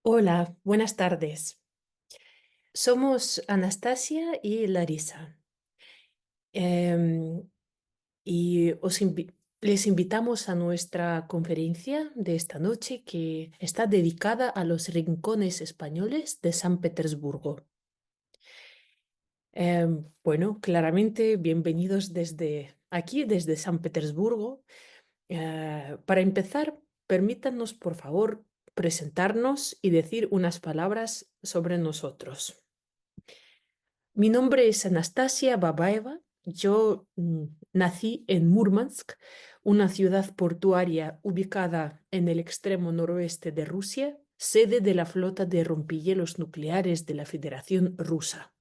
Hola, buenas tardes. Somos Anastasia y Larisa. Em, y les invitamos a nuestra conferencia de esta noche que está dedicada a los rincones españoles de San Petersburgo. Bueno, claramente bienvenidos desde aquí, desde San Petersburgo. Para empezar, permítanos, por favor, presentarnos y decir unas palabras sobre nosotros. Mi nombre es Anastasia Babaeva. Yo nací en Murmansk, una ciudad portuaria ubicada en el extremo noroeste de Rusia, sede de la flota de rompehielos nucleares de la Federación Rusa.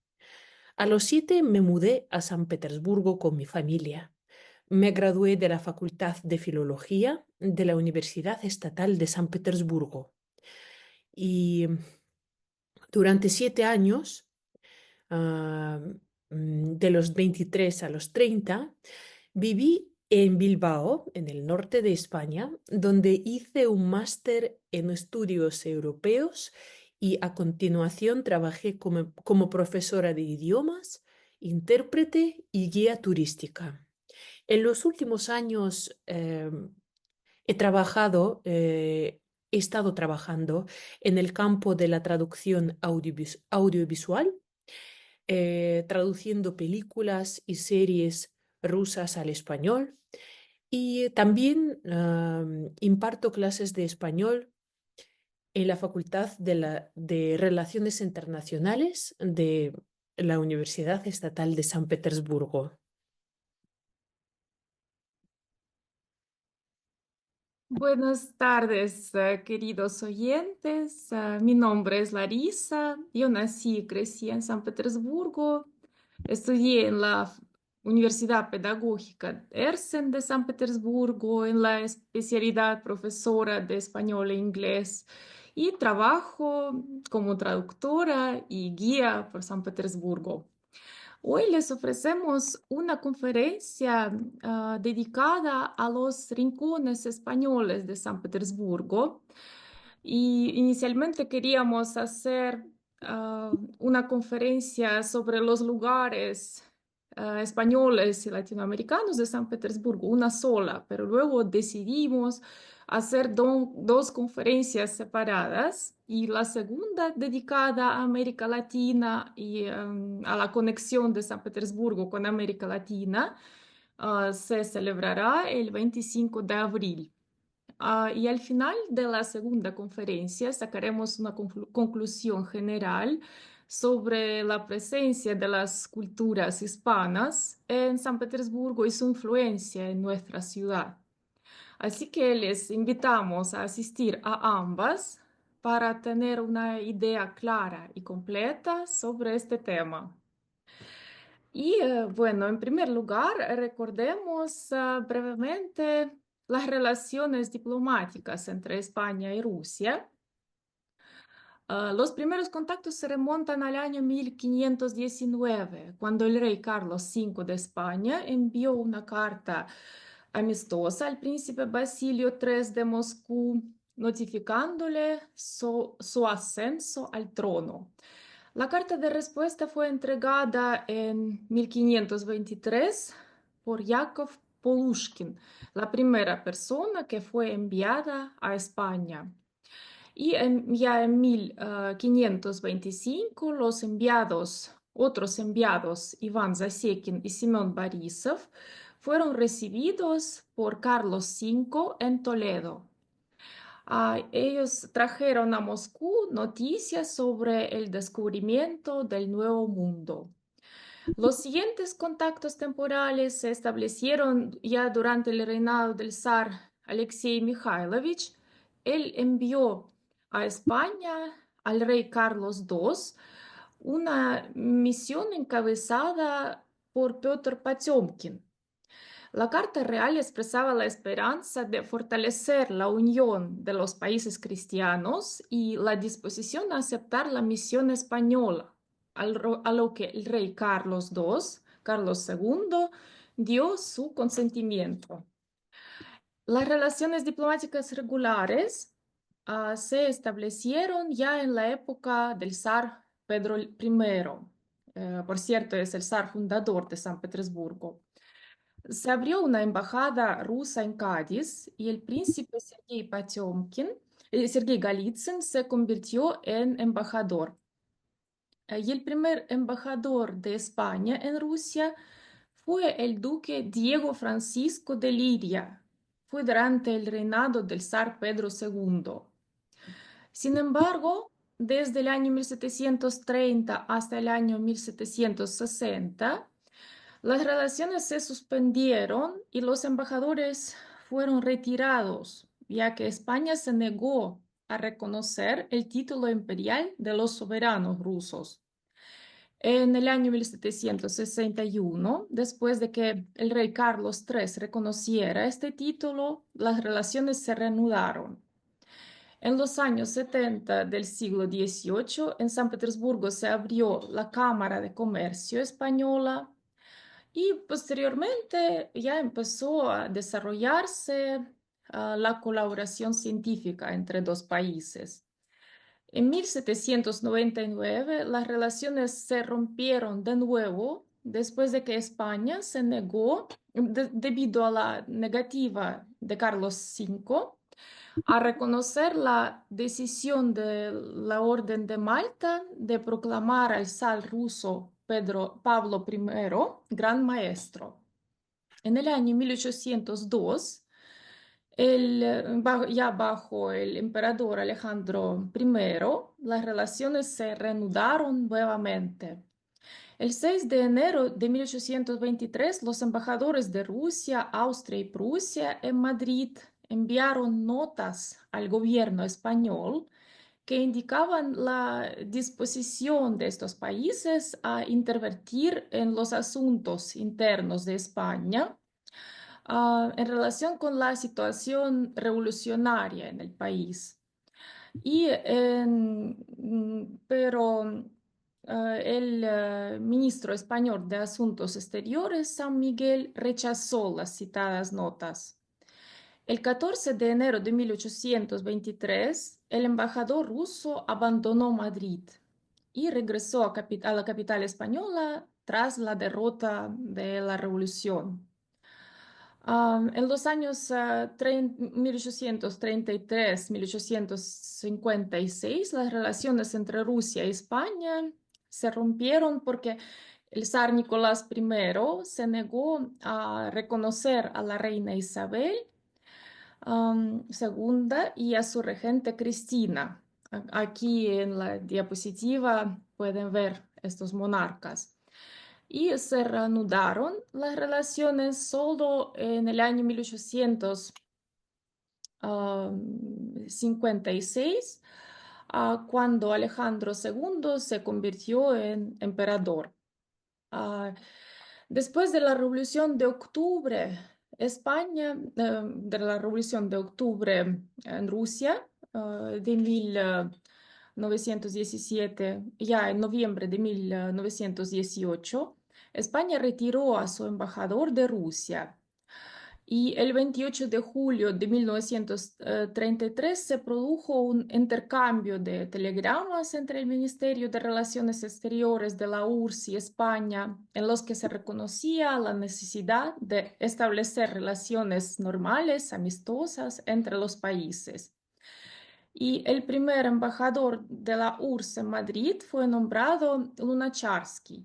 A los 7 me mudé a San Petersburgo con mi familia. Me gradué de la Facultad de Filología de la Universidad Estatal de San Petersburgo y durante 7 años ah, de los 23 a los 30, viví en Bilbao, en el norte de España, donde hice un máster en estudios europeos y a continuación trabajé como profesora de idiomas, intérprete y guía turística. En los últimos años he estado trabajando en el campo de la traducción audiovisual, traduciendo películas y series rusas al español y también imparto clases de español en la Facultad de Relaciones Internacionales de la Universidad Estatal de San Petersburgo. Buenas tardes, queridos oyentes. Mi nombre es Larisa. Yo nací y crecí en San Petersburgo. Estudié en la Universidad Pedagógica Ersen de San Petersburgo en la especialidad profesora de español e inglés y trabajo como traductora y guía por San Petersburgo. Hoy les ofrecemos una conferencia dedicada a los rincones españoles de San Petersburgo. Y inicialmente queríamos hacer una conferencia sobre los lugares españoles y latinoamericanos de San Petersburgo, una sola, pero luego decidimos hacer dos conferencias separadas y la segunda dedicada a América Latina y a la conexión de San Petersburgo con América Latina se celebrará el 25 de abril. Y al final de la segunda conferencia sacaremos una conclusión general sobre la presencia de las culturas hispanas en San Petersburgo y su influencia en nuestra ciudad. Así que les invitamos a asistir a ambas para tener una idea clara y completa sobre este tema. Y bueno, en primer lugar, recordemos brevemente las relaciones diplomáticas entre España y Rusia. Los primeros contactos se remontan al año 1519, cuando el rey Carlos V de España envió una carta amistosa al príncipe Basilio III de Moscú, notificándole su ascenso al trono. La carta de respuesta fue entregada en 1523 por Yakov Polushkin, la primera persona que fue enviada a España. Y ya en 1525 otros enviados, Iván Zasekin y Simón Borisov, fueron recibidos por Carlos V en Toledo. Ellos trajeron a Moscú noticias sobre el descubrimiento del Nuevo Mundo. Los siguientes contactos temporales se establecieron ya durante el reinado del zar Alexei Mikhailovich. Él envió a España al rey Carlos II una misión encabezada por Piotr Potemkin. La Carta Real expresaba la esperanza de fortalecer la unión de los países cristianos y la disposición a aceptar la misión española, a lo que el rey Carlos II, dio su consentimiento. Las relaciones diplomáticas regulares se establecieron ya en la época del zar Pedro I. Por cierto, es el zar fundador de San Petersburgo. Se abrió una embajada rusa en Cádiz y el príncipe Sergei Golitsyn se convirtió en embajador. Y el primer embajador de España en Rusia fue el duque Diego Francisco de Liria. Fue durante el reinado del zar Pedro II. Sin embargo, desde el año 1730 hasta el año 1760, las relaciones se suspendieron y los embajadores fueron retirados, ya que España se negó a reconocer el título imperial de los soberanos rusos. En el año 1761, después de que el rey Carlos III reconociera este título, las relaciones se reanudaron. En los años 70 del siglo XVIII, en San Petersburgo se abrió la Cámara de Comercio Española y posteriormente ya empezó a desarrollarse la colaboración científica entre dos países. En 1799 las relaciones se rompieron de nuevo después de que España se negó, debido a la negativa de Carlos V, a reconocer la decisión de la Orden de Malta de proclamar al zar ruso Pablo I gran maestro. En el año 1802, ya bajo el emperador Alejandro I, las relaciones se reanudaron nuevamente. El 6 de enero de 1823, los embajadores de Rusia, Austria y Prusia en Madrid enviaron notas al gobierno español que indicaban la disposición de estos países a intervenir en los asuntos internos de España, en relación con la situación revolucionaria en el país. Pero el ministro español de Asuntos Exteriores, San Miguel, rechazó las citadas notas. El 14 de enero de 1823, el embajador ruso abandonó Madrid y regresó a la capital española tras la derrota de la revolución. En los años 1833-1856, las relaciones entre Rusia y España se rompieron porque el zar Nicolás I se negó a reconocer a la reina Isabel II y a su regente Cristina. Aquí en la diapositiva pueden ver estos monarcas y se reanudaron las relaciones solo en el año 1856, cuando Alejandro II se convirtió en emperador. Ah, Después de la Revolución de Octubre, España, de la Revolución de Octubre en Rusia, de 1917, ya en noviembre de 1918, España retiró a su embajador de Rusia. Y el 28 de julio de 1933 se produjo un intercambio de telegramas entre el Ministerio de Relaciones Exteriores de la URSS y España, en los que se reconocía la necesidad de establecer relaciones normales, amistosas entre los países. Y el primer embajador de la URSS en Madrid fue nombrado Lunacharsky.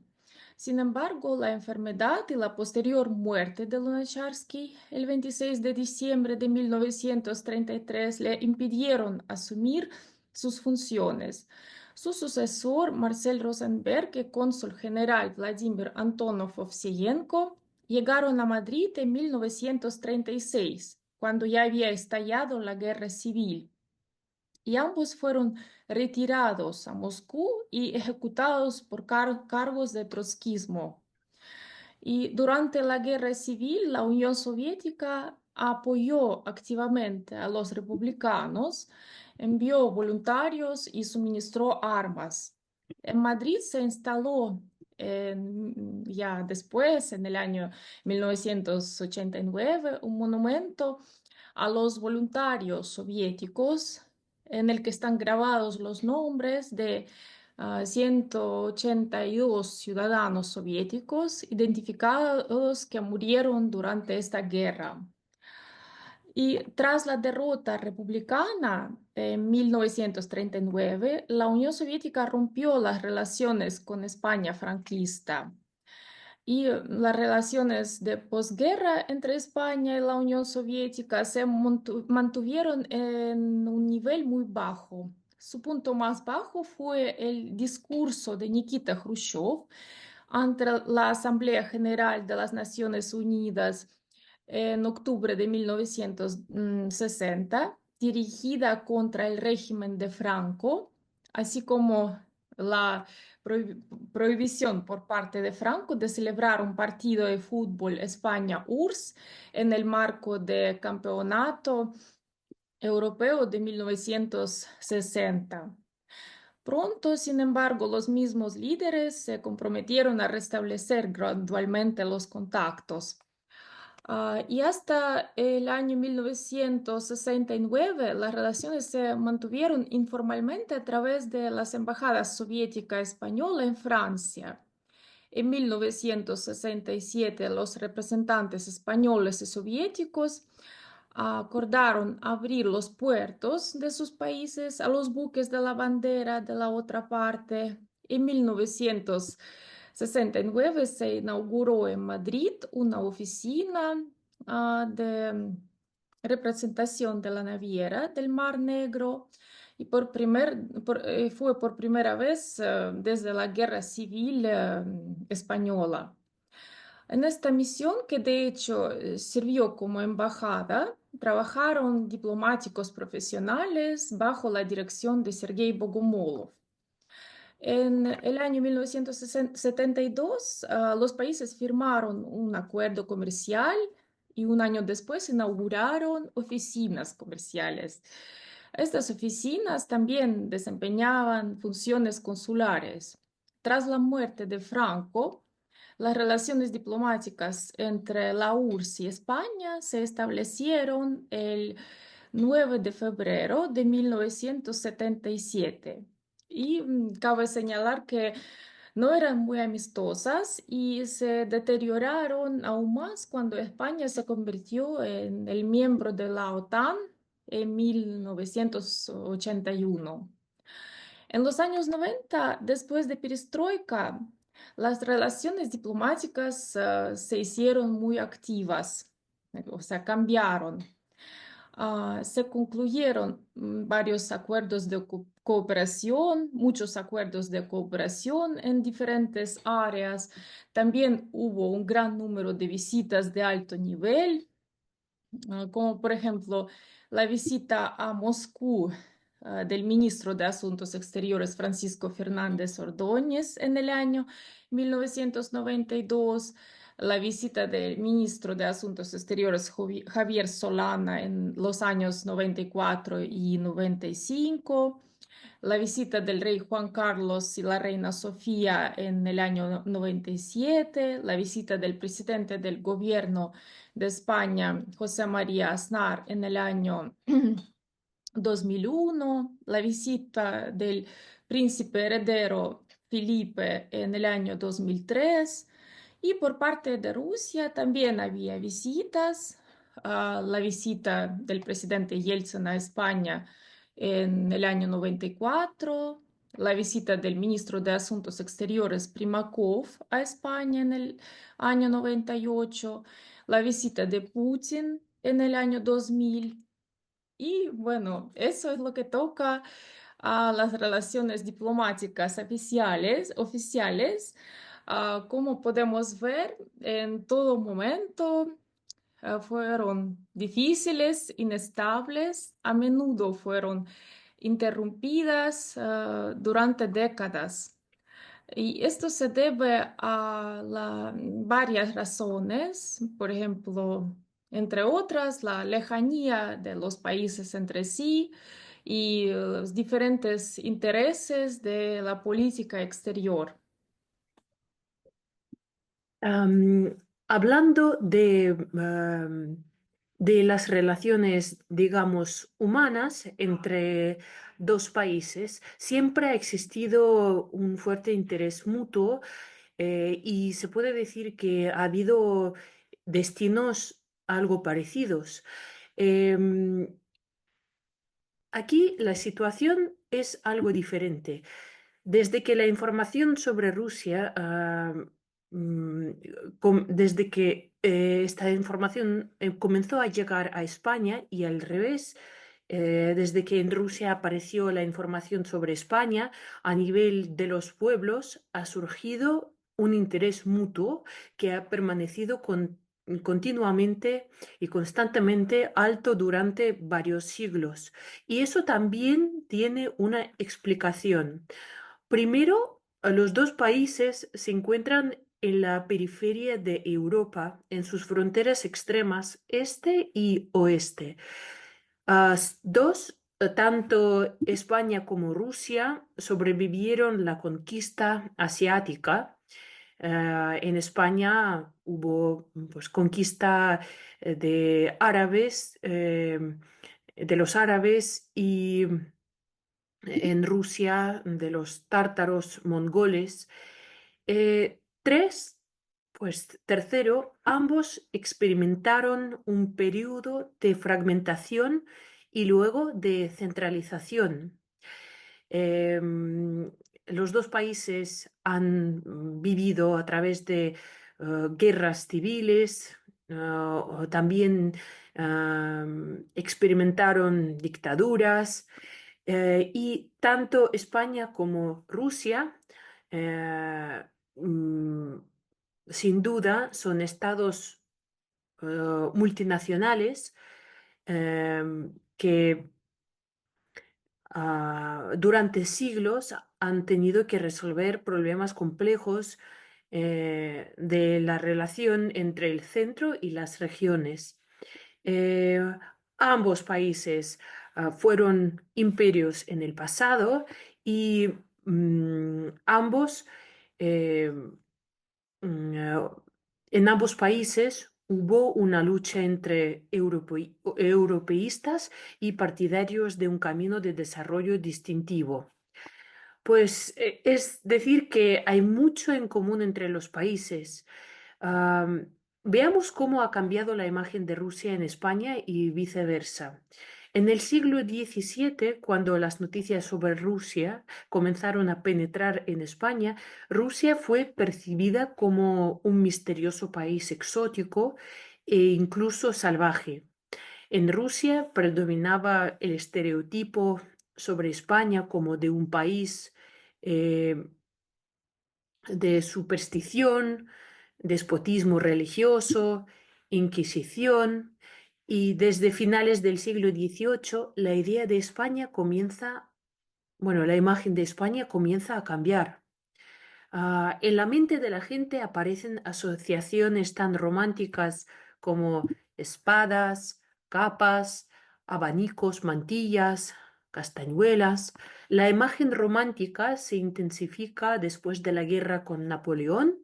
Sin embargo, la enfermedad y la posterior muerte de Lunacharsky el 26 de diciembre de 1933 le impidieron asumir sus funciones. Su sucesor, Marcel Rosenberg, y cónsul general Vladimir Antonov Ovseyenko, llegaron a Madrid en 1936, cuando ya había estallado la guerra civil, y ambos fueron retirados a Moscú y ejecutados por cargos de trotskismo. Y durante la guerra civil, la Unión Soviética apoyó activamente a los republicanos, envió voluntarios y suministró armas. En Madrid se instaló ya después, en el año 1989, un monumento a los voluntarios soviéticos en el que están grabados los nombres de 182 ciudadanos soviéticos identificados que murieron durante esta guerra. Y tras la derrota republicana en 1939, la Unión Soviética rompió las relaciones con España franquista. Y las relaciones de posguerra entre España y la Unión Soviética se mantuvieron en un nivel muy bajo. Su punto más bajo fue el discurso de Nikita Khrushchev ante la Asamblea General de las Naciones Unidas en octubre de 1960, dirigida contra el régimen de Franco, así como la prohibición por parte de Franco de celebrar un partido de fútbol España-URSS en el marco del Campeonato Europeo de 1960. Pronto, sin embargo, los mismos líderes se comprometieron a restablecer gradualmente los contactos. Y hasta el año 1969, las relaciones se mantuvieron informalmente a través de las embajadas soviética y española en Francia. En 1967, los representantes españoles y soviéticos acordaron abrir los puertos de sus países a los buques de la bandera de la otra parte. En 1969 se inauguró en Madrid una oficina de representación de la naviera del Mar Negro y fue por primera vez desde la Guerra Civil Española. En esta misión, que de hecho sirvió como embajada, trabajaron diplomáticos profesionales bajo la dirección de Sergei Bogomolov. En el año 1972, los países firmaron un acuerdo comercial y un año después inauguraron oficinas comerciales. Estas oficinas también desempeñaban funciones consulares. Tras la muerte de Franco, las relaciones diplomáticas entre la URSS y España se establecieron el 9 de febrero de 1977. Y cabe señalar que no eran muy amistosas y se deterioraron aún más cuando España se convirtió en el miembro de la OTAN en 1981. En los años 90, después de Perestroika, las relaciones diplomáticas se hicieron muy activas, o sea, cambiaron. Se concluyeron varios acuerdos de cooperación, muchos acuerdos de cooperación en diferentes áreas. También hubo un gran número de visitas de alto nivel, como por ejemplo la visita a Moscú del ministro de Asuntos Exteriores Francisco Fernández Ordóñez en el año 1992, la visita del ministro de Asuntos Exteriores Javier Solana en los años 94 y 95, la visita del rey Juan Carlos y la reina Sofía en el año 97, la visita del presidente del gobierno de España, José María Aznar, en el año 2001, la visita del príncipe heredero Felipe en el año 2003, y por parte de Rusia también había visitas, la visita del presidente Yeltsin a España en el año 94, la visita del ministro de Asuntos Exteriores Primakov a España en el año 98, la visita de Putin en el año 2000. Y bueno, eso es lo que toca a las relaciones diplomáticas oficiales. Como podemos ver, en todo momento fueron difíciles, inestables, a menudo fueron interrumpidas durante décadas. Y esto se debe a varias razones, por ejemplo, entre otras, la lejanía de los países entre sí y los diferentes intereses de la política exterior. Hablando de las relaciones, digamos, humanas entre dos países. Siempre ha existido un fuerte interés mutuo y se puede decir que ha habido destinos algo parecidos. Em, Aquí la situación es algo diferente. Desde que la información sobre Rusia, mm, desde que esta información comenzó a llegar a España y al revés, desde que en Rusia apareció la información sobre España, a nivel de los pueblos ha surgido un interés mutuo que ha permanecido continuamente y constantemente alto durante varios siglos. Y eso también tiene una explicación. Primero, los dos países se encuentran en la periferia de Europa, en sus fronteras extremas este y oeste. Tanto España como Rusia sobrevivieron la conquista asiática. En España hubo pues, conquista de árabes, de los árabes y en Rusia de los tártaros mongoles. Tercero, ambos experimentaron un periodo de fragmentación y luego de centralización. Em, los dos países han vivido a través de guerras civiles, o también experimentaron dictaduras, y tanto España como Rusia, eh, mm, sin duda, son estados multinacionales que durante siglos han tenido que resolver problemas complejos de la relación entre el centro y las regiones. Eh, Ambos países fueron imperios en el pasado y ambos eh, mm, en ambos países hubo una lucha entre europeístas y partidarios de un camino de desarrollo distintivo. Pues es decir que hay mucho en común entre los países. Veamos cómo ha cambiado la imagen de Rusia en España y viceversa. En el siglo XVII, cuando las noticias sobre Rusia comenzaron a penetrar en España, Rusia fue percibida como un misterioso país exótico e incluso salvaje. En Rusia predominaba el estereotipo sobre España como de un país eh, de superstición, despotismo religioso, inquisición, y desde finales del siglo XVIII la idea de España comienza, bueno, la imagen de España comienza a cambiar. En la mente de la gente aparecen asociaciones tan románticas como espadas, capas, abanicos, mantillas, castañuelas. La imagen romántica se intensifica después de la guerra con Napoleón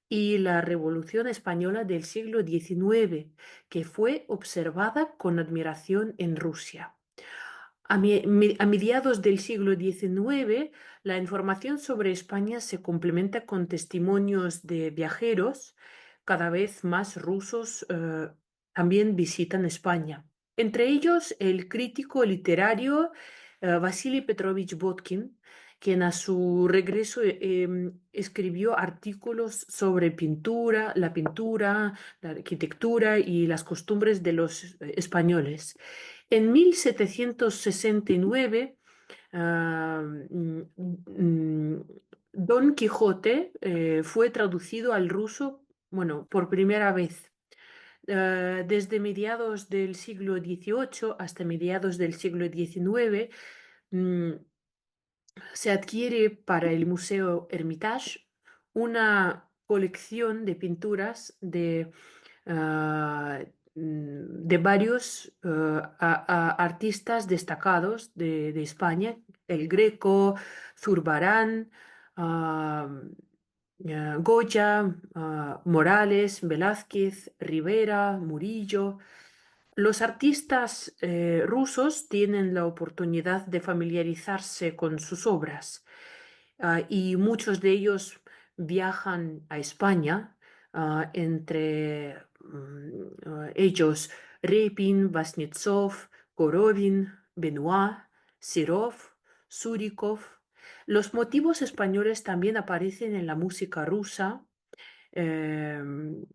y la Revolución Española del siglo XIX, que fue observada con admiración en Rusia. A mediados del siglo XIX, la información sobre España se complementa con testimonios de viajeros. Cada vez más rusos también visitan España. Entre ellos, el crítico literario Vasily Petrovich Botkin, quien a su regreso escribió artículos sobre pintura, la arquitectura y las costumbres de los españoles. En 1769, Don Quijote fue traducido al ruso, bueno, por primera vez. Desde mediados del siglo XVIII hasta mediados del siglo XIX, mm, se adquiere para el Museo Hermitage una colección de pinturas de varios artistas destacados de España, el Greco, Zurbarán, ah, Goya, Morales, Velázquez, Rivera, Murillo. Los artistas rusos tienen la oportunidad de familiarizarse con sus obras, y muchos de ellos viajan a España, entre ellos Repin, Vasnetsov, Gorovin, Benoit, Sirov, Surikov. Los motivos españoles también aparecen en la música rusa. em,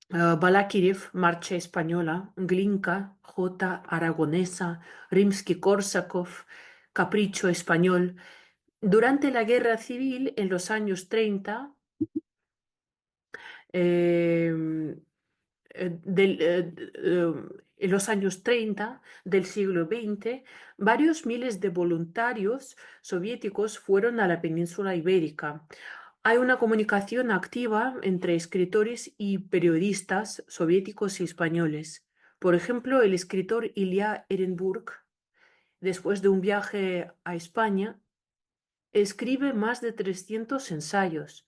Balakirev, Marcha Española, Glinka, Jota Aragonesa, Rimsky-Korsakov, Capricho Español. Durante la Guerra Civil, en los años 30, eh, en los años 30 del siglo XX, varios miles de voluntarios soviéticos fueron a la península ibérica. Hay una comunicación activa entre escritores y periodistas soviéticos y españoles. Por ejemplo, el escritor Ilya Ehrenburg, después de un viaje a España, escribe más de 300 ensayos.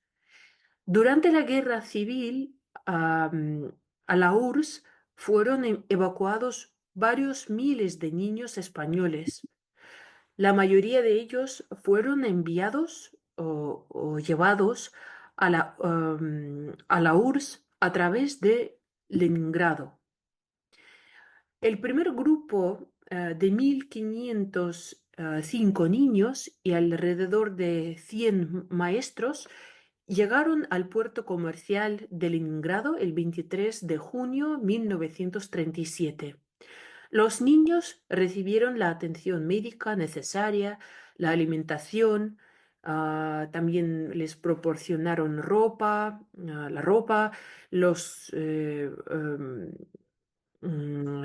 Durante la Guerra Civil, a la URSS fueron evacuados varios miles de niños españoles. La mayoría de ellos fueron enviados o llevados a la URSS a través de Leningrado. El primer grupo de 1.505 niños y alrededor de 100 maestros llegaron al puerto comercial de Leningrado el 23 de junio de 1937. Los niños recibieron la atención médica necesaria, la alimentación, también les proporcionaron la ropa, los mm,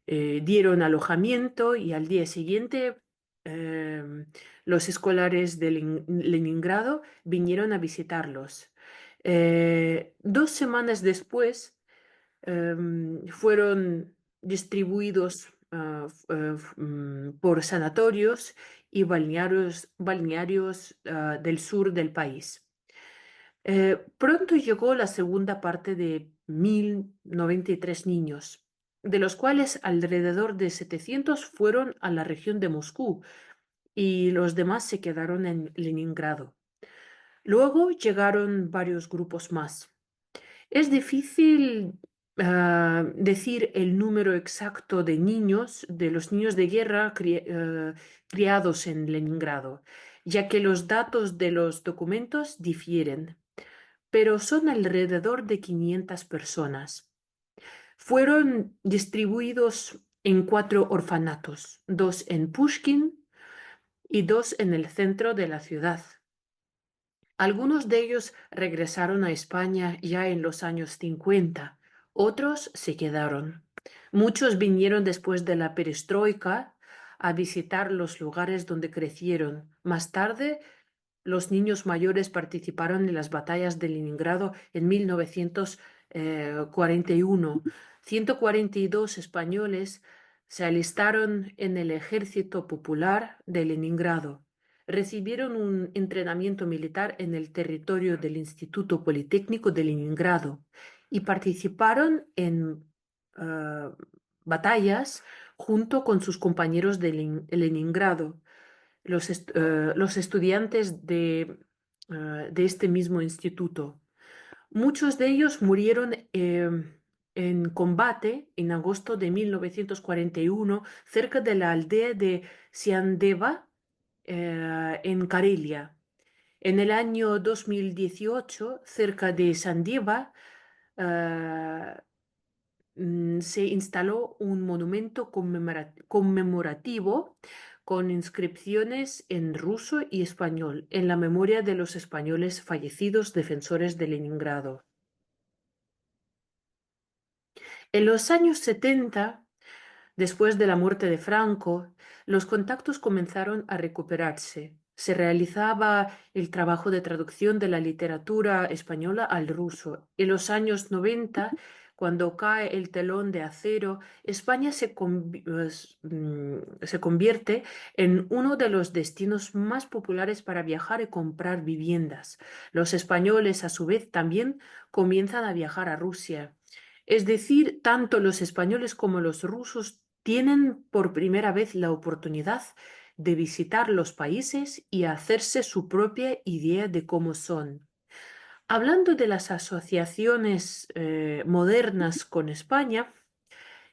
dieron alojamiento y al día siguiente em, los escolares de Leningrado vinieron a visitarlos. 2 semanas después fueron distribuidos por sanatorios y balnearios del sur del país. Pronto llegó la segunda parte de 1.093 niños, de los cuales alrededor de 700 fueron a la región de Moscú y los demás se quedaron en Leningrado. Luego llegaron varios grupos más. Es difícil decir el número exacto de niños, de los niños de guerra criados en Leningrado, ya que los datos de los documentos difieren, pero son alrededor de 500 personas. Fueron distribuidos en 4 orfanatos, 2 en Pushkin y 2 en el centro de la ciudad. Algunos de ellos regresaron a España ya en los años 50, otros se quedaron. Muchos vinieron después de la perestroika a visitar los lugares donde crecieron. Más tarde, los niños mayores participaron en las batallas de Leningrado en 1941. 142 españoles se alistaron en el Ejército Popular de Leningrado. Recibieron un entrenamiento militar en el territorio del Instituto Politécnico de Leningrado y participaron en eh, batallas junto con sus compañeros de Leningrado, los estudiantes de este mismo instituto. Muchos de ellos murieron en combate en agosto de 1941 cerca de la aldea de Siandeva, en Karelia. En el año 2018, cerca de Sandieva, eh, se instaló un monumento conmemorativo con inscripciones en ruso y español en la memoria de los españoles fallecidos defensores de Leningrado. En los años 70, después de la muerte de Franco, los contactos comenzaron a recuperarse. Se realizaba el trabajo de traducción de la literatura española al ruso. En los años 90, cuando cae el telón de acero, España se convierte en uno de los destinos más populares para viajar y comprar viviendas. Los españoles, a su vez, también comienzan a viajar a Rusia. Es decir, tanto los españoles como los rusos tienen por primera vez la oportunidad de visitar los países y hacerse su propia idea de cómo son. Hablando de las asociaciones modernas con España,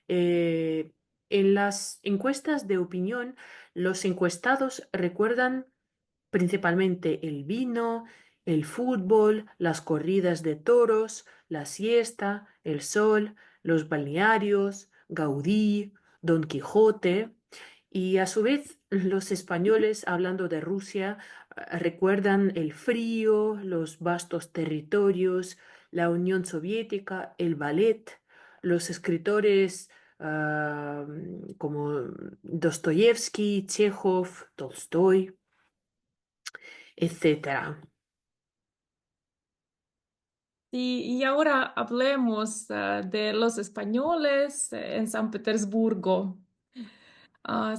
eh, en las encuestas de opinión, los encuestados recuerdan principalmente el vino, el fútbol, las corridas de toros, la siesta, el sol, los balnearios, Gaudí, Don Quijote. Y a su vez, los españoles, hablando de Rusia, recuerdan el frío, los vastos territorios, la Unión Soviética, el ballet, los escritores como Dostoyevsky, Chekhov, Tolstoy, etcétera. Y ahora hablemos de los españoles en San Petersburgo.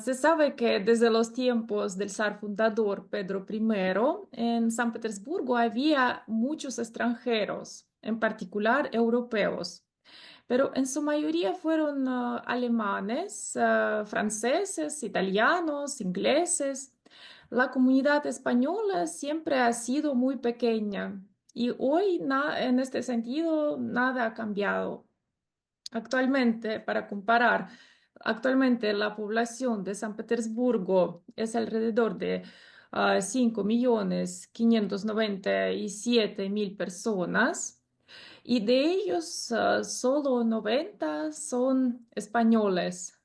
Se sabe que desde los tiempos del zar fundador Pedro I, en San Petersburgo había muchos extranjeros, en particular europeos, pero en su mayoría fueron alemanes, franceses, italianos, ingleses. La comunidad española siempre ha sido muy pequeña y hoy en este sentido nada ha cambiado. Actualmente, para comparar, actualmente la población de San Petersburgo es alrededor de 5.597.000 personas y de ellos solo 90 son españoles.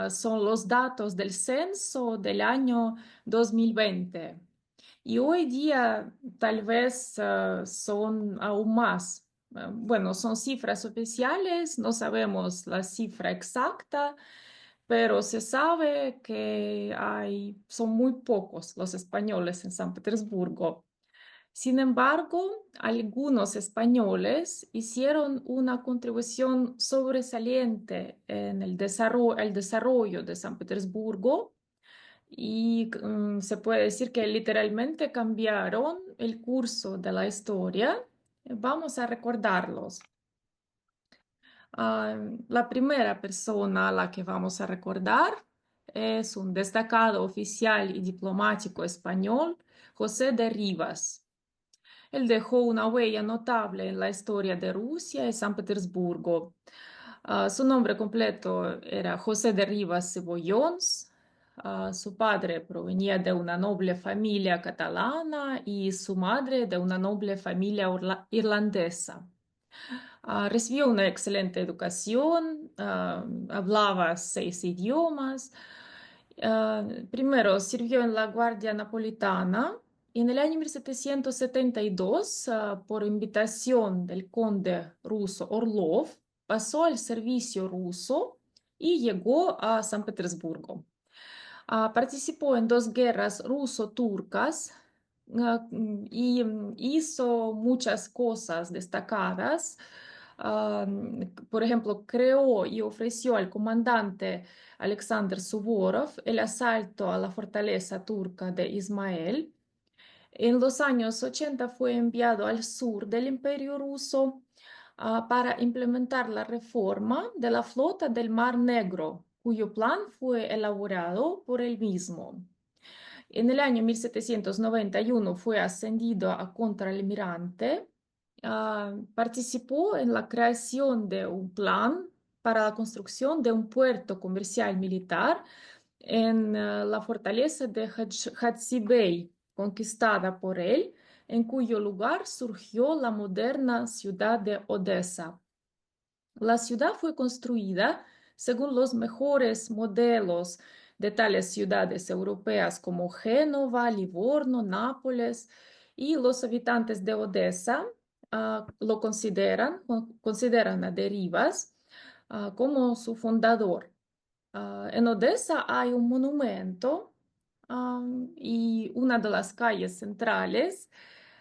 Son los datos del censo del año 2020. Y hoy día tal vez son aún más. Bueno, son cifras oficiales, no sabemos la cifra exacta, pero se sabe que son muy pocos los españoles en San Petersburgo. Sin embargo, algunos españoles hicieron una contribución sobresaliente en el desarrollo de San Petersburgo y se puede decir que literalmente cambiaron el curso de la historia. Vamos a recordarlos. Ah, la primera persona a la que vamos a recordar es un destacado oficial y diplomático español, José de Rivas. Él dejó una huella notable en la historia de Rusia y San Petersburgo. Su nombre completo era José de Rivas Cebollons. Su padre provenía de una noble familia catalana y su madre de una noble familia irlandesa. Recibió una excelente educación, hablaba 6 idiomas. Primero sirvió en la Guardia Napolitana y en el año 1772, por invitación del conde ruso Orlov, pasó al servicio ruso y llegó a San Petersburgo. Participó en dos guerras ruso-turcas y hizo muchas cosas destacadas. Por ejemplo, creó y ofreció al comandante Alexander Suvorov el asalto a la fortaleza turca de Ismael. En los años 80 fue enviado al sur del Imperio Ruso para implementar la reforma de la flota del Mar Negro, cuyo plan fue elaborado por él mismo. En el año 1791 fue ascendido a contraalmirante. Participó en la creación de un plan para la construcción de un puerto comercial militar en la fortaleza de Hatsibey, conquistada por él, en cuyo lugar surgió la moderna ciudad de Odessa. La ciudad fue construida según los mejores modelos de tales ciudades europeas como Génova, Livorno, Nápoles, y los habitantes de Odessa consideran a Derivas como su fundador. En Odessa hay un monumento y una de las calles centrales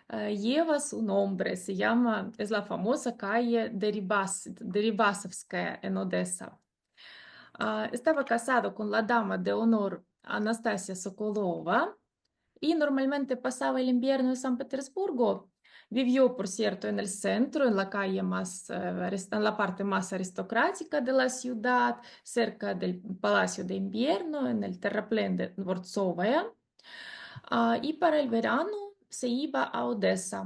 lleva su nombre, es la famosa calle Deribasovskaya en Odessa. Estaba casado con la dama de honor Anastasia Sokolova y normalmente pasaba el invierno en San Petersburgo, Vivió, por cierto, en el centro, en la calle en la parte más aristocrática de la ciudad, cerca del Palacio de Invierno, en el terraplén de Dvorcovaya. Y para el verano se iba a Odessa.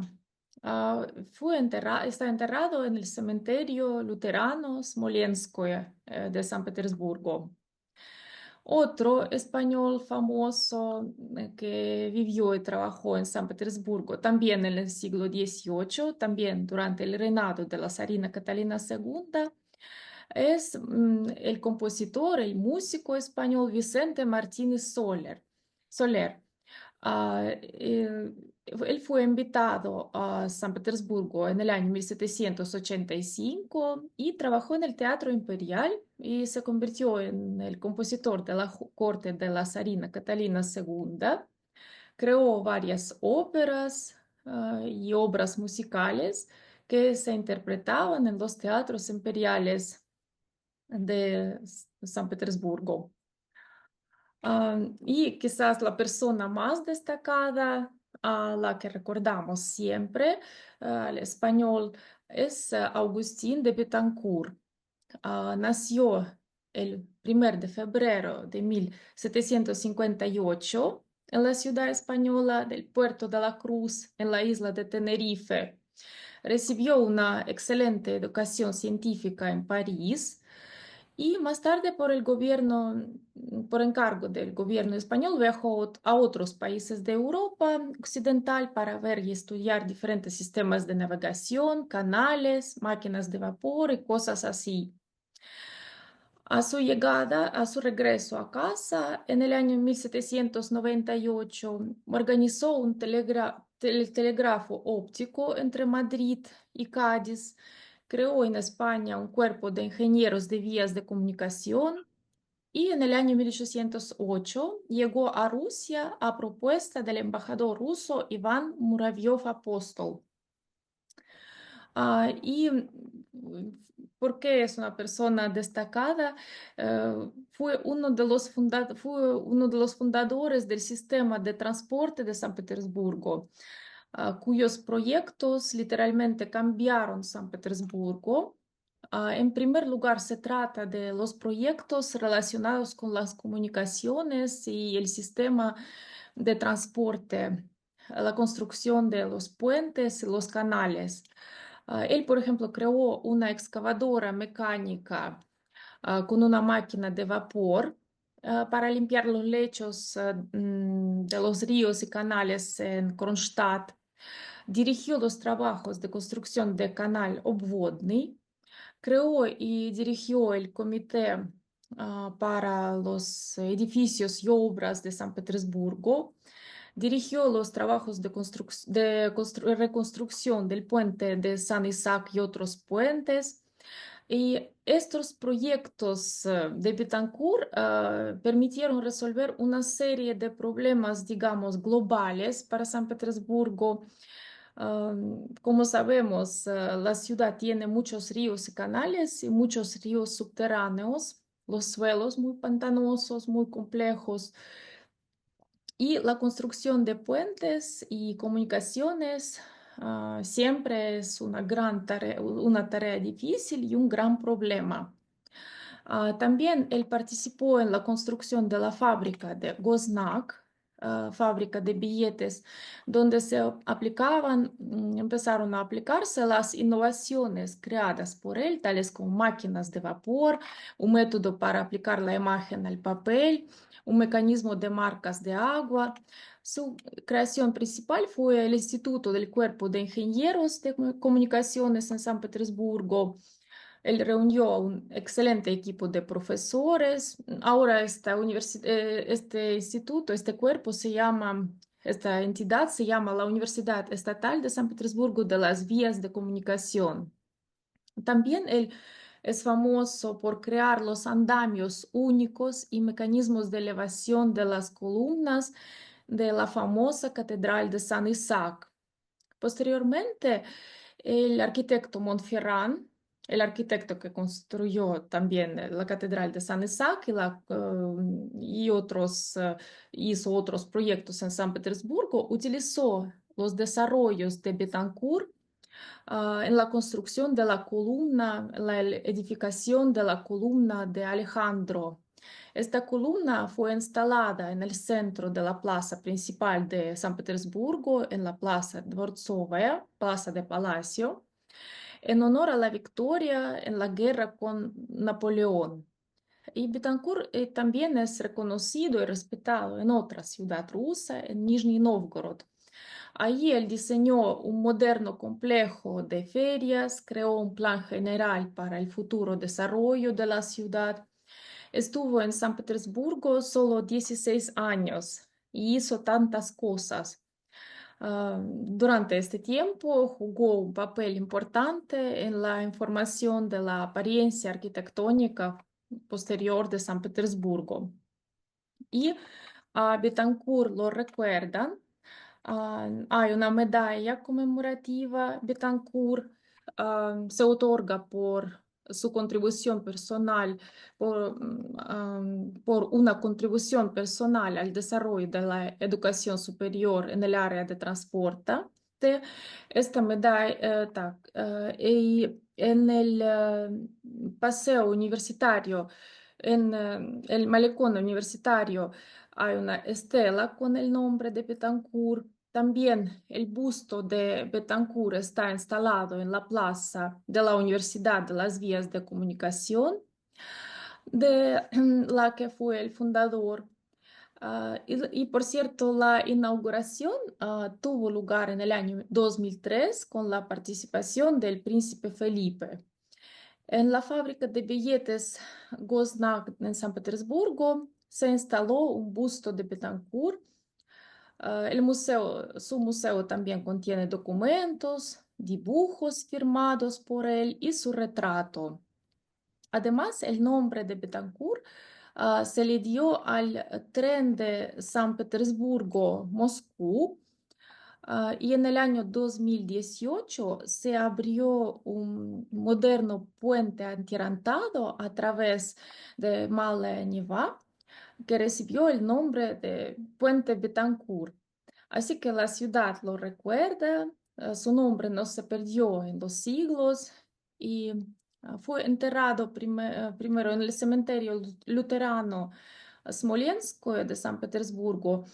Está enterrado en el cementerio luterano Smolenskoye, de San Petersburgo. Otro español famoso que vivió y trabajó en San Petersburgo también en el siglo XVIII, también durante el reinado de la zarina Catalina II, es el compositor, el músico español Vicente Martínez Soler. Él fue invitado a San Petersburgo en el año 1785 y trabajó en el Teatro Imperial y se convirtió en el compositor de la corte de la zarina Catalina II. Creó varias óperas y obras musicales que se interpretaban en los teatros imperiales de San Petersburgo. Y quizás la persona más destacada a la que recordamos siempre, al español, es Agustín de Betancourt. Nació el 1 de febrero de 1758 en la ciudad española del Puerto de la Cruz, en la isla de Tenerife. Recibió una excelente educación científica en París y más tarde por encargo del gobierno español, viajó a otros países de Europa occidental para ver y estudiar diferentes sistemas de navegación, canales, máquinas de vapor y cosas así. A su regreso a casa, en el año 1798, organizó el telégrafo óptico entre Madrid y Cádiz. Creó en España un cuerpo de ingenieros de vías de comunicación y en el año 1808 llegó a Rusia a propuesta del embajador ruso Iván Muravyov Apóstol. Y ¿por qué es una persona destacada? Fue uno de los fundadores del sistema de transporte de San Petersburgo, cuyos proyectos literalmente cambiaron San Petersburgo. En primer lugar, se trata de los proyectos relacionados con las comunicaciones y el sistema de transporte, la construcción de los puentes y los canales. Él, por ejemplo, creó una excavadora mecánica con una máquina de vapor para limpiar los lechos de los ríos y canales en Kronstadt. Dirigió los trabajos de construcción del canal Obvodny. Creó y dirigió el comité para los edificios y obras de San Petersburgo. Dirigió los trabajos de reconstrucción del puente de San Isaac y otros puentes. Y estos proyectos de Betancourt permitieron resolver una serie de problemas, digamos, globales para San Petersburgo. Como sabemos, la ciudad tiene muchos ríos y canales y muchos ríos subterráneos, los suelos muy pantanosos, muy complejos. Y la construcción de puentes y comunicaciones siempre es una tarea difícil y un gran problema. También él participó en la construcción de la fábrica de Goznak, fábrica de billetes, donde empezaron a aplicarse las innovaciones creadas por él, tales como máquinas de vapor, un método para aplicar la imagen al papel, un mecanismo de marcas de agua. Su creación principal fue el Instituto del Cuerpo de Ingenieros de Comunicaciones en San Petersburgo. Él reunió a un excelente equipo de profesores. Ahora este instituto, este cuerpo esta entidad se llama la Universidad Estatal de San Petersburgo de las Vías de Comunicación. También él es famoso por crear los andamios únicos y mecanismos de elevación de las columnas de la famosa Catedral de San Isaac. Posteriormente, el arquitecto Montferrand, el arquitecto que construyó también la Catedral de San Isaac y hizo otros proyectos en San Petersburgo, utilizó los desarrollos de Betancourt en la construcción de la columna, la edificación de la columna de Alejandro. Esta columna fue instalada en el centro de la plaza principal de San Petersburgo, en la Plaza Dvorcovaya, Plaza de Palacio, en honor a la victoria en la guerra con Napoleón. Y Betancourt también es reconocido y respetado en otra ciudad rusa, en Nizhny Novgorod. Allí él diseñó un moderno complejo de ferias, creó un plan general para el futuro desarrollo de la ciudad. Estuvo en San Petersburgo solo 16 años y hizo tantas cosas. Durante este tiempo jugó un papel importante en la información de la apariencia arquitectónica posterior de San Petersburgo. Y a Betancourt lo recuerdan. Hay una medalla conmemorativa Betancourt. Se otorga por su contribución personal, por una contribución personal al desarrollo de la educación superior en el área de transporte. Esta medalla, y en el paseo universitario, en el malecón universitario, hay una estela con el nombre de Betancourt. También el busto de Betancourt está instalado en la plaza de la Universidad de las Vías de Comunicación, de la que fue el fundador. Por cierto, la inauguración tuvo lugar en el año 2003 con la participación del príncipe Felipe. En la fábrica de billetes Gosnag en San Petersburgo se instaló un busto de Betancourt. Su museo también contiene documentos, dibujos firmados por él y su retrato. Además, el nombre de Betancourt se le dio al tren de San Petersburgo-Moscú. Y en el año 2018 se abrió un moderno puente atirantado a través de Malaya Neva, que recibió el nombre de Puente Betancourt. Así que la ciudad lo recuerda, su nombre no se perdió en los siglos y fue enterrado primero en el cementerio luterano Smolensk de San Petersburgo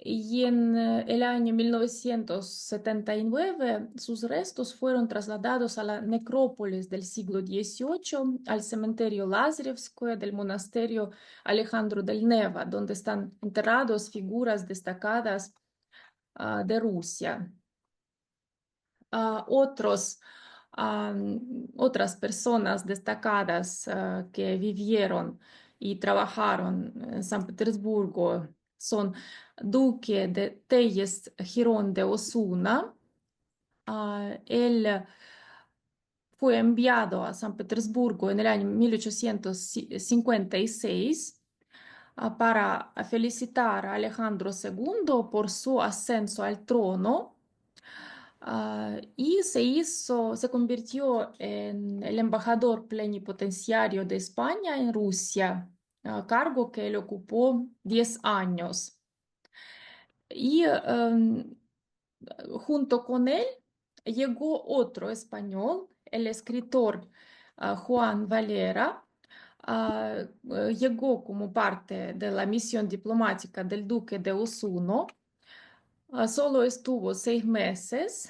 y en el año 1979 sus restos fueron trasladados a la necrópolis del siglo XVIII, al cementerio Lazarevskoye del monasterio Alejandro del Neva, donde están enterrados figuras destacadas de Rusia. Otros, otras personas destacadas que vivieron y trabajaron en San Petersburgo son Duque de Telles Girón de Osuna. Él fue enviado a San Petersburgo en el año 1856 para felicitar a Alejandro II por su ascenso al trono. Y se convirtió en el embajador plenipotenciario de España en Rusia, cargo que él ocupó 10 años. Y junto con él llegó otro español, el escritor Juan Valera. Llegó como parte de la misión diplomática del duque de Osuna. Solo estuvo 6 meses.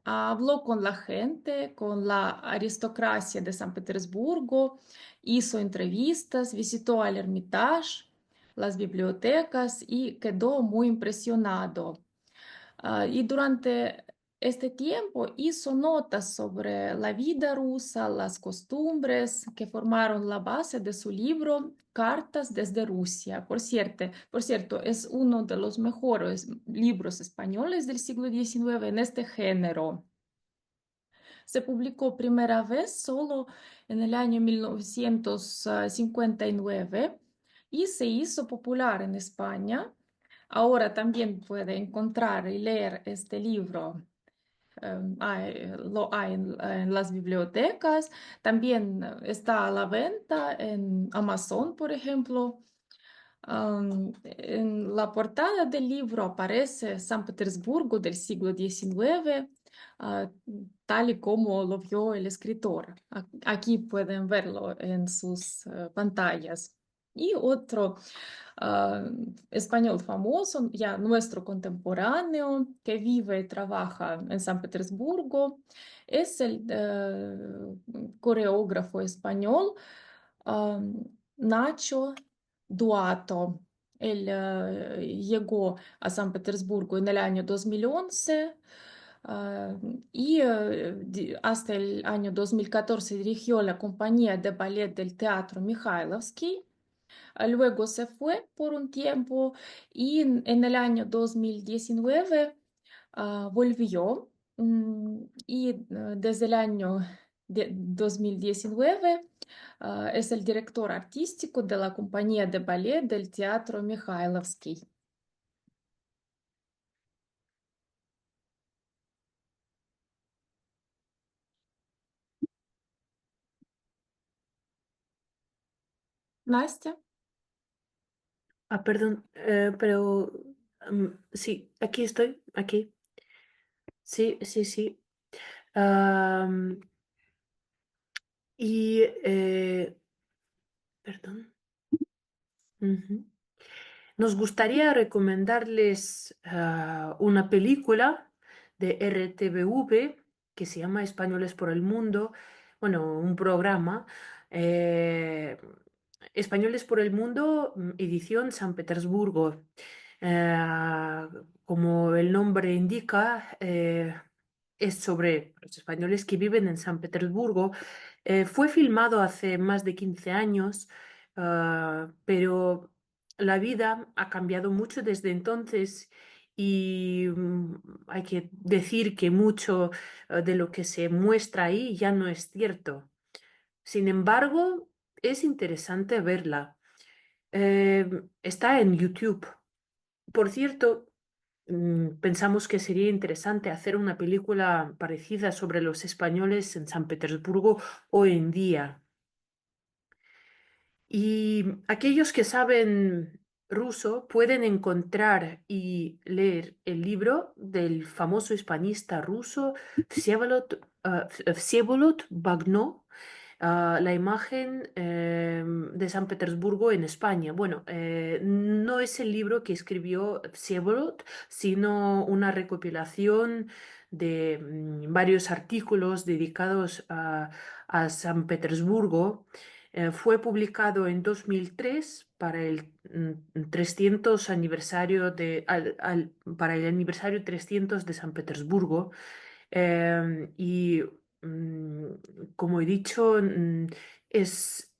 Habló con la gente, con la aristocracia de San Petersburgo, hizo entrevistas, visitó al Hermitage, las bibliotecas y quedó muy impresionado. Y durante este tiempo hizo notas sobre la vida rusa, las costumbres que formaron la base de su libro Cartas desde Rusia. Por cierto, es uno de los mejores libros españoles del siglo XIX en este género. Se publicó primera vez solo en el año 1959 y se hizo popular en España. Ahora también puede encontrar y leer este libro. Lo hay en las bibliotecas. También está a la venta en Amazon, por ejemplo. En la portada del libro aparece San Petersburgo del siglo XIX, ah, tal y como lo vio el escritor. Aquí pueden verlo en sus pantallas. Y otro ah, español famoso, ya nuestro contemporáneo, que vive y trabaja en San Petersburgo, es el coreógrafo español ah, Nacho Duato. Él llegó a San Petersburgo en el año 2011 ah, y hasta el año 2014 dirigió la compañía de ballet del Teatro Mikhailovsky. Luego se fue por un tiempo y en el año 2019 volvió y desde el año 2019 es el director artístico de la compañía de ballet del Teatro Mikhailovsky. Настя. Perdón, pero sí, aquí estoy, aquí. Sí, sí, sí. Am, y, perdón. Ujú. Nos gustaría recomendarles una película de RTV que se llama Españoles por el Mundo, bueno, un programa. eh, Españoles por el Mundo, edición San Petersburgo. Eh, Como el nombre indica, es sobre los españoles que viven en San Petersburgo. Fue filmado hace más de 15 años, pero la vida ha cambiado mucho desde entonces y hay que decir que mucho de lo que se muestra ahí ya no es cierto. Sin embargo, es interesante verla. Está en YouTube. Por cierto, pensamos que sería interesante hacer una película parecida sobre los españoles en San Petersburgo hoy en día. Y aquellos que saben ruso pueden encontrar y leer el libro del famoso hispanista ruso Vsevolod Bagno, la imagen de San Petersburgo en España. Bueno, no es el libro que escribió Vsevolod, sino una recopilación de varios artículos dedicados a San Petersburgo. Fue publicado en 2003 para el 300 aniversario para el aniversario 300 de San Petersburgo. Y mm, como he dicho, es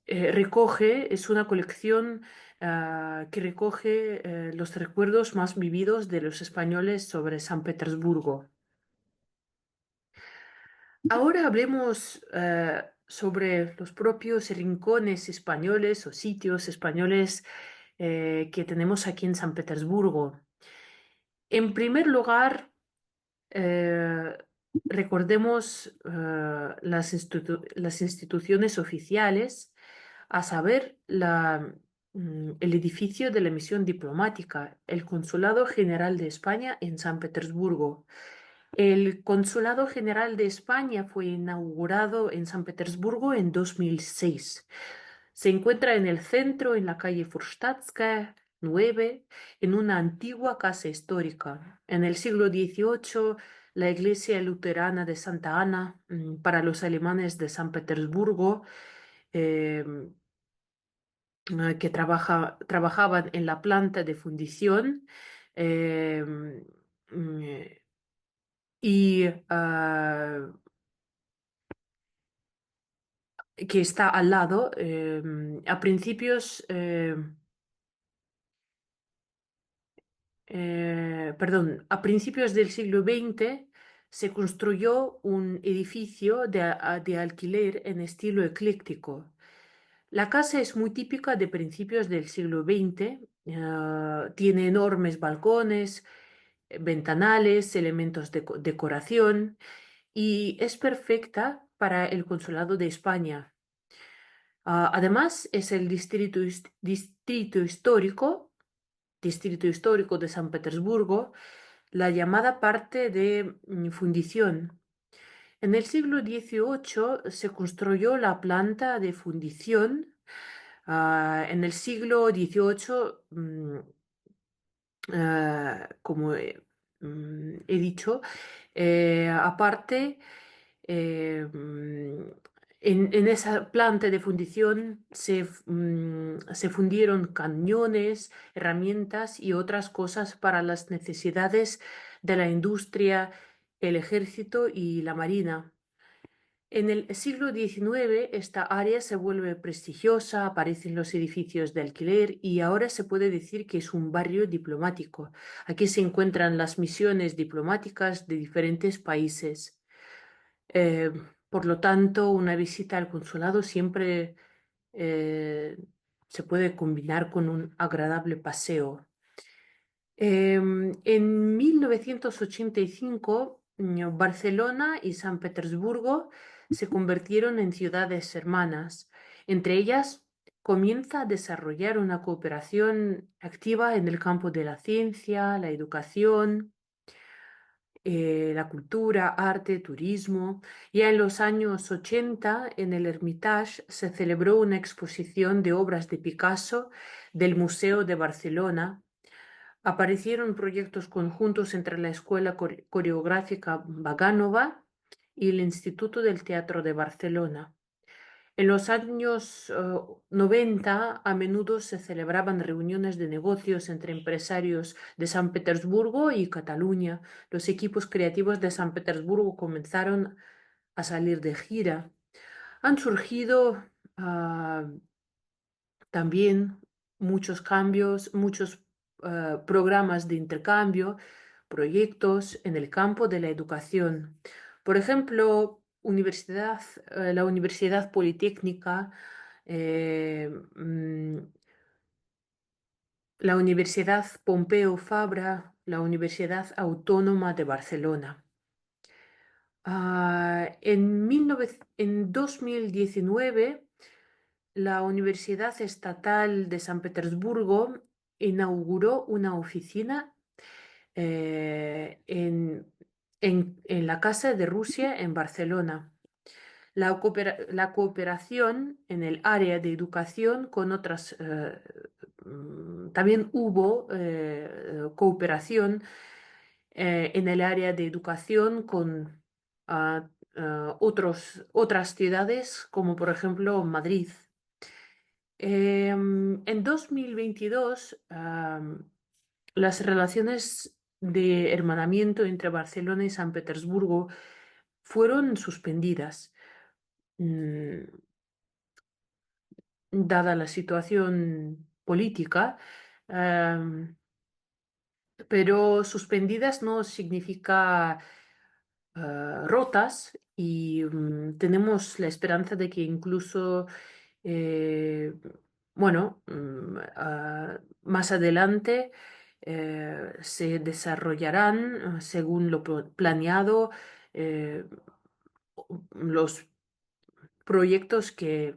una colección que recoge los recuerdos más vividos de los españoles sobre San Petersburgo. Ahora hablemos sobre los propios rincones españoles o sitios españoles que tenemos aquí en San Petersburgo. En primer lugar, eh, recordemos las instituciones oficiales, a saber, el edificio de la misión diplomática, el Consulado General de España en San Petersburgo. El Consulado General de España fue inaugurado en San Petersburgo en 2006. Se encuentra en el centro, en la calle Furstatskaya 9, en una antigua casa histórica. En el siglo XVIII, la iglesia luterana de Santa Ana, para los alemanes de San Petersburgo, eh, que trabajaban en la planta de fundición, eh, mm, y que está al lado, a principios, a principios del siglo XX se construyó un edificio de alquiler en estilo ecléctico. La casa es muy típica de principios del siglo XX, tiene enormes balcones, ventanales, elementos de decoración y es perfecta para el Consulado de España. Además, es el distrito histórico de San Petersburgo, la llamada parte de fundición. En el siglo XVIII se construyó la planta de fundición. En el siglo XVIII, como he dicho, aparte, en esa planta de fundición se fundieron cañones, herramientas y otras cosas para las necesidades de la industria, el ejército y la marina. En el siglo XIX esta área se vuelve prestigiosa, aparecen los edificios de alquiler y ahora se puede decir que es un barrio diplomático. Aquí se encuentran las misiones diplomáticas de diferentes países. Eh, por lo tanto, una visita al consulado siempre se puede combinar con un agradable paseo. En 1985, Barcelona y San Petersburgo se convirtieron en ciudades hermanas. Entre ellas, comienza a desarrollar una cooperación activa en el campo de la ciencia, la educación, la cultura, arte, turismo. Ya en los años 80, en el Hermitage, se celebró una exposición de obras de Picasso del Museo de Barcelona. Aparecieron proyectos conjuntos entre la Escuela Coreográfica Bagánova y el Instituto del Teatro de Barcelona. En los años 90, a menudo se celebraban reuniones de negocios entre empresarios de San Petersburgo y Cataluña. Los equipos creativos de San Petersburgo comenzaron a salir de gira. Han surgido también muchos cambios, muchos programas de intercambio, proyectos en el campo de la educación. Por ejemplo, la Universidad Politécnica, eh, mm, la Universidad Pompeu Fabra, la Universidad Autónoma de Barcelona. En 2019, la Universidad Estatal de San Petersburgo inauguró una oficina en la Casa de Rusia en Barcelona. La cooperación en el área de educación con otras, también hubo cooperación en el área de educación con otras ciudades, como por ejemplo Madrid. En 2022, las relaciones de hermanamiento entre Barcelona y San Petersburgo fueron suspendidas, mm, dada la situación política, am, pero suspendidas no significa rotas y tenemos la esperanza de que incluso eh, bueno, más adelante se desarrollarán, según lo planeado, eh, los proyectos que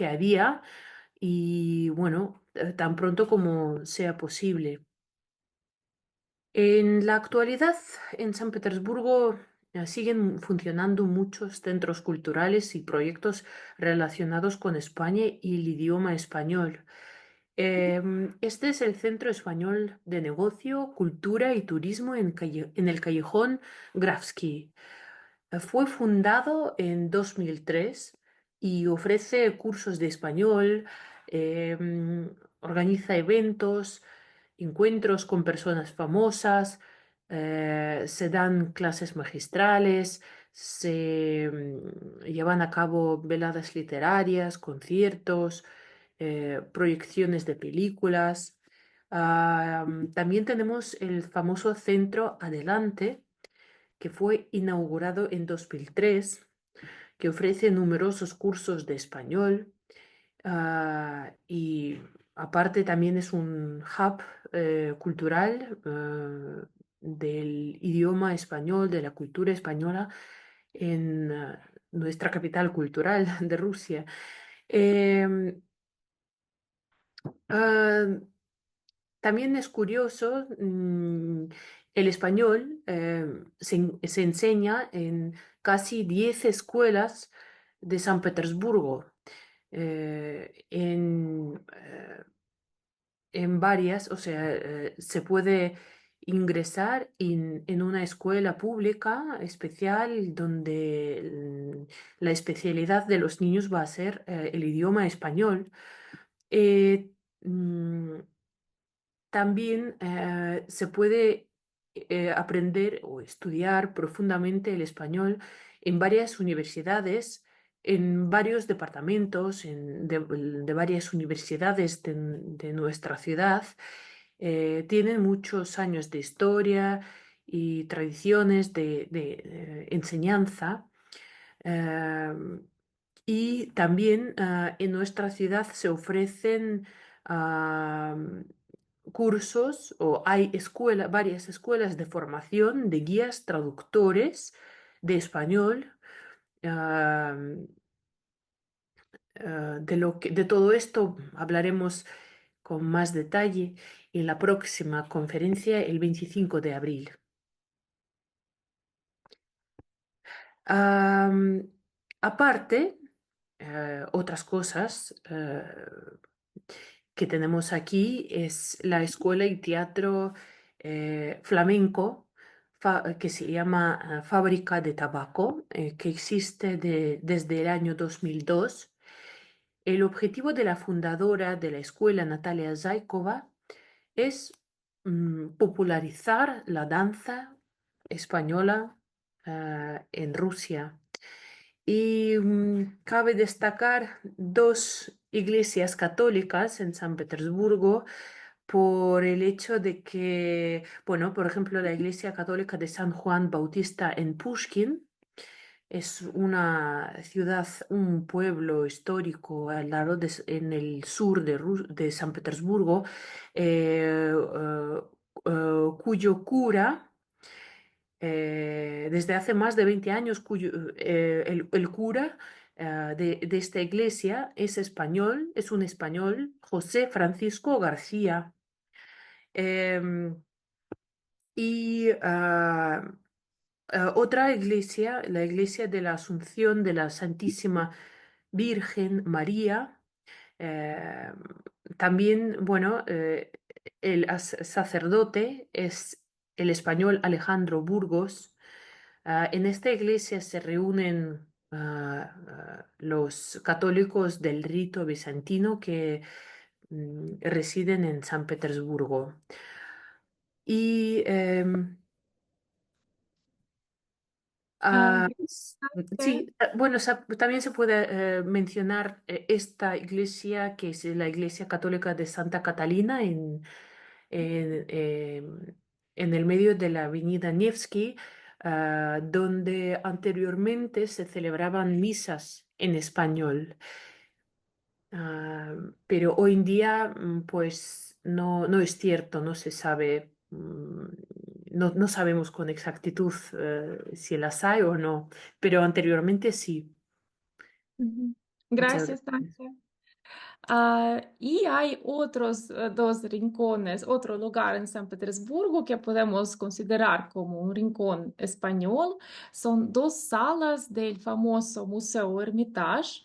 había y bueno, tan pronto como sea posible. En la actualidad, en San Petersburgo siguen funcionando muchos centros culturales y proyectos relacionados con España y el idioma español. Este es el Centro Español de Negocio, Cultura y Turismo en el Callejón Grafsky. Fue fundado en 2003 y ofrece cursos de español, organiza eventos, encuentros con personas famosas, se dan clases magistrales, se llevan a cabo veladas literarias, conciertos, proyecciones de películas. También tenemos el famoso Centro Adelante, que fue inaugurado en 2003, que ofrece numerosos cursos de español y aparte también es un hub cultural del idioma español, de la cultura española en nuestra capital cultural de Rusia. Em, ah, También es curioso, el español se enseña en casi 10 escuelas de San Petersburgo. En varias, o sea, se puede ingresar en una escuela pública especial donde la especialidad de los niños va a ser el idioma español. Eh, mm, También se puede aprender o estudiar profundamente el español en varias universidades, en varios departamentos de varias universidades de nuestra ciudad. Tienen muchos años de historia y tradiciones de enseñanza. Em, y también en nuestra ciudad se ofrecen cursos o hay varias escuelas de formación de guías traductores de español. am, de todo esto hablaremos con más detalle en la próxima conferencia el 25 de abril. Am, Aparte, otras cosas que tenemos aquí es la escuela y teatro flamenco que se llama Fábrica de Tabaco, que existe desde el año 2002. El objetivo de la fundadora de la escuela, Natalia Zaykova, es popularizar la danza española en Rusia. Y cabe destacar dos iglesias católicas en San Petersburgo por el hecho de que, bueno, por ejemplo, la iglesia católica de San Juan Bautista en Pushkin es una ciudad, un pueblo histórico al lado en el sur de San Petersburgo, cuyo cura desde hace más de 20 años, el cura de esta iglesia es español, es un español, José Francisco García. Em, y otra iglesia, la iglesia de la Asunción de la Santísima Virgen María. eh, También, bueno, sacerdote es el español Alejandro Burgos. En esta iglesia se reúnen los católicos del rito bizantino que residen en San Petersburgo. Y Gracias. sí, bueno, también se puede mencionar esta iglesia que es la iglesia católica de Santa Catalina en, en el medio de la avenida Nevsky, donde anteriormente se celebraban misas en español. Ah, pero hoy en día, pues no es cierto, no se sabe, no sabemos con exactitud si las hay o no, pero anteriormente sí. Ujú. Muchas Gracias, gracias. Tania. Y hay otros dos rincones, otro lugar en San Petersburgo que podemos considerar como un rincón español. Son dos salas del famoso Museo Hermitage.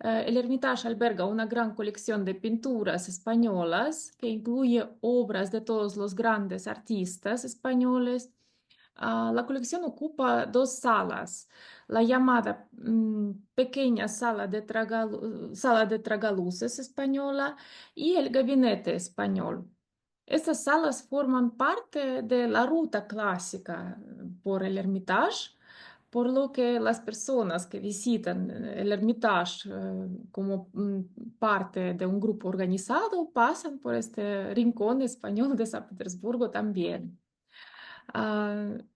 El Hermitage alberga una gran colección de pinturas españolas que incluye obras de todos los grandes artistas españoles. La colección ocupa dos salas, la llamada pequeña sala de tragaluces española y el gabinete español. Estas salas forman parte de la ruta clásica por el Hermitage, por lo que las personas que visitan el Hermitage como parte de un grupo organizado pasan por este rincón español de San Petersburgo también.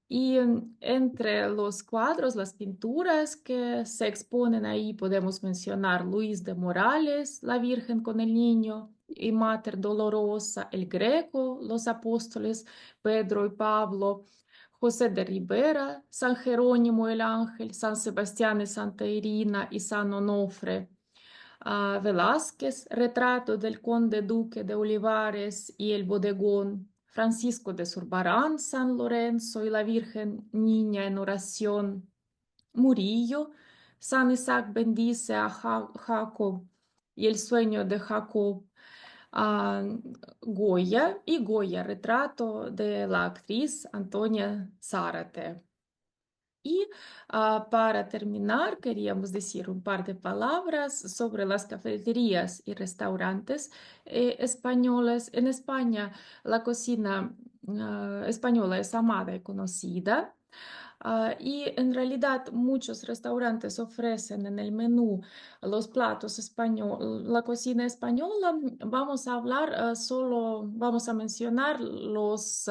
Y entre los cuadros, las pinturas que se exponen ahí, podemos mencionar Luis de Morales, La Virgen con el Niño, y Mater Dolorosa, el Greco, los apóstoles Pedro y Pablo, José de Ribera, San Jerónimo el Ángel, San Sebastián y Santa Irina y San Onofre. Velázquez, retrato del conde duque de Olivares y el bodegón, Francisco de Zurbarán, San Lorenzo y la Virgen Niña en oración, Murillo, San Isaac bendice a Jacob y el sueño de Jacob, ah, Goya y Goya, retrato de la actriz Antonia Zárate. Y para terminar, queríamos decir un par de palabras sobre las cafeterías y restaurantes españoles. En España, la cocina española es amada y conocida. Y en realidad muchos restaurantes ofrecen en el menú los platos españoles, la cocina española. Vamos a hablar solo, vamos a mencionar los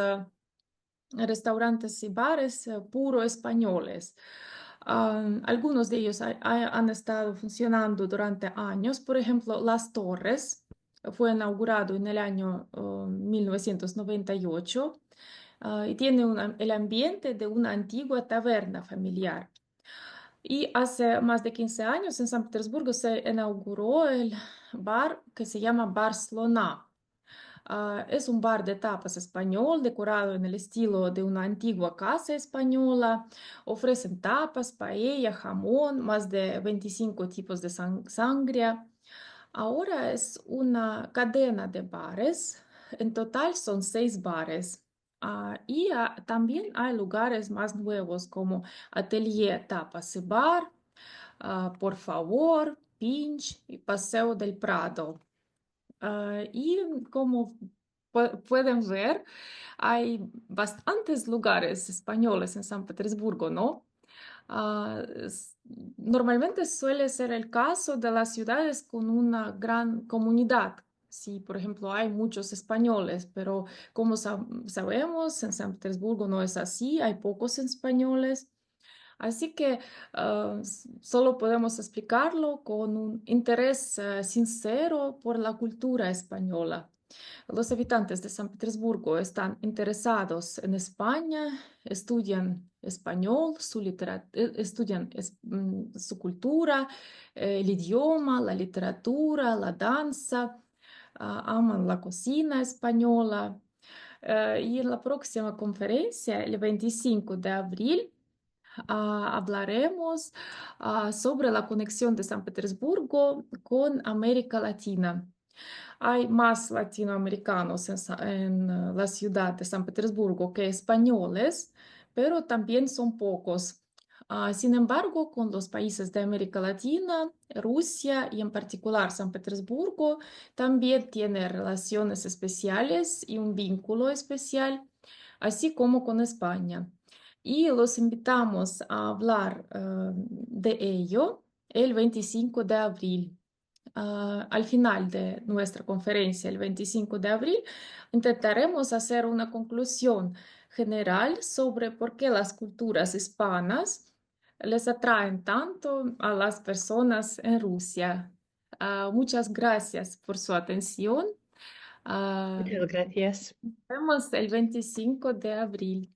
restaurantes y bares puro españoles. Algunos de ellos han estado funcionando durante años. Por ejemplo, Las Torres fue inaugurado en el año 1998 y tiene el ambiente de una antigua taberna familiar. Y hace más de 15 años en San Petersburgo se inauguró el bar que se llama Barcelona. Es un bar de tapas español decorado en el estilo de una antigua casa española. Ofrecen tapas, paella, jamón, más de 25 tipos de sangria. Ahora es una cadena de bares. En total son 6 bares. También hay lugares más nuevos como Atelier Tapas y Bar, Por Favor, Pinch y Paseo del Prado. Y como pueden ver, hay bastantes lugares españoles en San Petersburgo, ¿no? Normalmente suele ser el caso de las ciudades con una gran comunidad. Sí, por ejemplo, hay muchos españoles, pero como sabemos, en San Petersburgo no es así, hay pocos españoles. Así que solo podemos explicarlo con un interés sincero por la cultura española. Los habitantes de San Petersburgo están interesados en España, estudian español, estudian su cultura, el idioma, la literatura, la danza, aman la cocina española. Y en la próxima conferencia, el 25 de abril, hablaremos sobre la conexión de San Petersburgo con América Latina. Hay más latinoamericanos en la ciudad de San Petersburgo que españoles, pero también son pocos. Sin embargo, con los países de América Latina, Rusia y en particular San Petersburgo, también tiene relaciones especiales y un vínculo especial, así como con España. Y los invitamos a hablar de ello el 25 de abril. Al final de nuestra conferencia, el 25 de abril, intentaremos hacer una conclusión general sobre por qué las culturas hispanas les atraen tanto a las personas en Rusia. Muchas gracias por su atención. Ah, Muchas gracias. Nos vemos el 25 de abril.